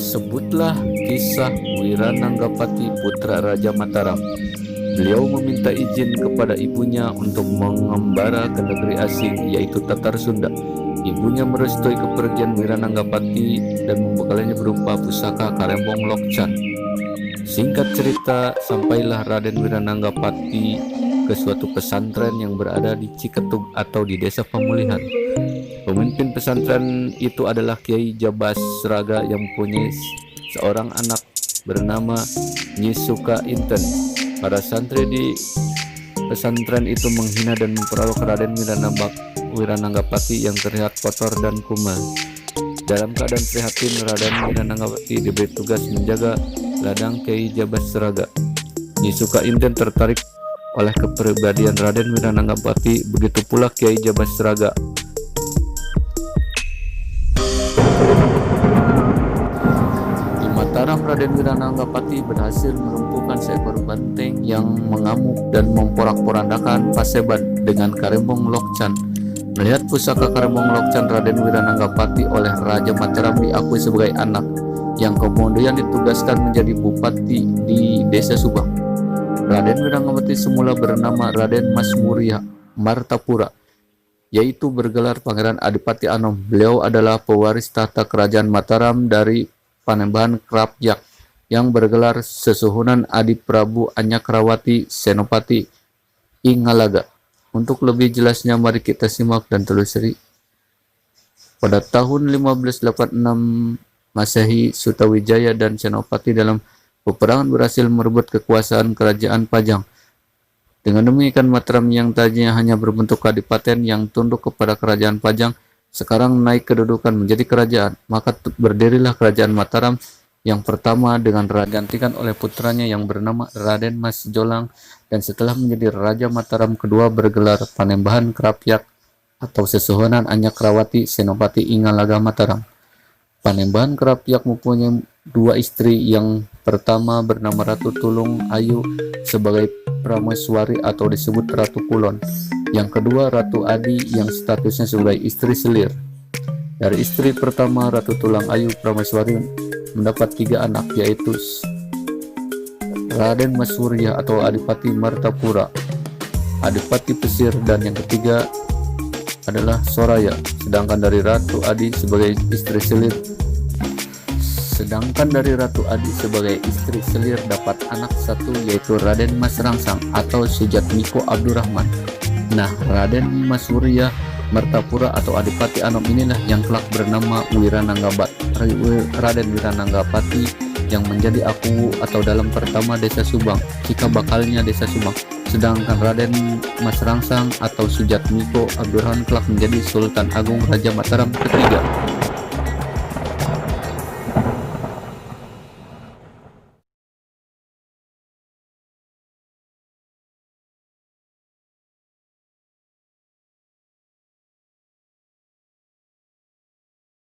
Sebutlah kisah Wirananggapati putra Raja Mataram. Beliau meminta izin kepada ibunya untuk mengembara ke negeri asing, yaitu Tatar Sunda. Ibunya merestui kepergian Wirananggapati dan membekalinya berupa pusaka Karembong Lokchan. Singkat cerita, sampailah Raden Wirananggapati ke suatu pesantren yang berada di Ciketug atau di Desa Pemulihan. Pemimpin pesantren itu adalah Kiai Jabasraga yang mempunyai seorang anak bernama Nyi Suka Inten. Para santri di pesantren itu menghina dan memperolok Raden Wirananggapati yang terlihat kotor dan kumal. Dalam keadaan prihatin, Raden Wirananggapati diberi tugas menjaga ladang Kiai Jabasraga. Nyi Suka Inten tertarik oleh kepribadian Raden Wirananggapati, begitu pula Kiai Jabasraga. Di Mataram, Raden Wirananggapati berhasil melumpuhkan seekor banteng yang mengamuk dan memporak-porandakan Paseban dengan Karembong Lokchan. Melihat pusaka Karembong Lokchan Raden Wirananggapati oleh Raja Mataram diakui sebagai anak yang kemudian ditugaskan menjadi bupati di Desa Subang. Raden Wirananggapati semula bernama Raden Masmuria Martapura, yaitu bergelar Pangeran Adipati Anom. Beliau adalah pewaris tahta kerajaan Mataram dari Panembahan Krapyak yang bergelar Sesuhunan Adi Prabu Anyakrawati Senopati Ingalaga. Untuk lebih jelasnya mari kita simak dan telusuri. Pada tahun 1586 Masehi, Sutawijaya dan Senopati dalam peperangan berhasil merebut kekuasaan kerajaan Pajang. Dengan demikian, Mataram yang tadinya hanya berbentuk kadipaten yang tunduk kepada kerajaan Pajang sekarang naik kedudukan menjadi kerajaan. Maka berdirilah kerajaan Mataram yang pertama dengan digantikan oleh putranya yang bernama Raden Mas Jolang, dan setelah menjadi Raja Mataram kedua bergelar Panembahan Krapyak atau Sesuhunan Anyakrawati Senopati Ingalaga Mataram. Panembahan Krapyak mempunyai dua istri. Yang pertama bernama Ratu Tulung Ayu sebagai Prameswari atau disebut Ratu Kulon. Yang kedua Ratu Adi yang statusnya sebagai istri selir. Dari istri pertama Ratu Tulang Ayu, Prameswari mendapat 3 anak, yaitu Raden Maswurya atau Adipati Martapura, Adipati Pesir, dan yang ketiga adalah Soraya. Sedangkan dari Ratu Adi sebagai istri selir dapat anak satu, yaitu Raden Mas Rangsang atau Sujatmiko Abdurrahman. Nah, Raden Maswurya Martapura atau Adipati Anom inilah yang kelak bernama Raden Wirananggapati yang menjadi aku atau dalam pertama Desa Subang, jika bakalnya Desa Subang. Sedangkan Raden Mas Rangsang atau Sujatmiko Abdurrahman kelak menjadi Sultan Agung Raja Mataram ketiga.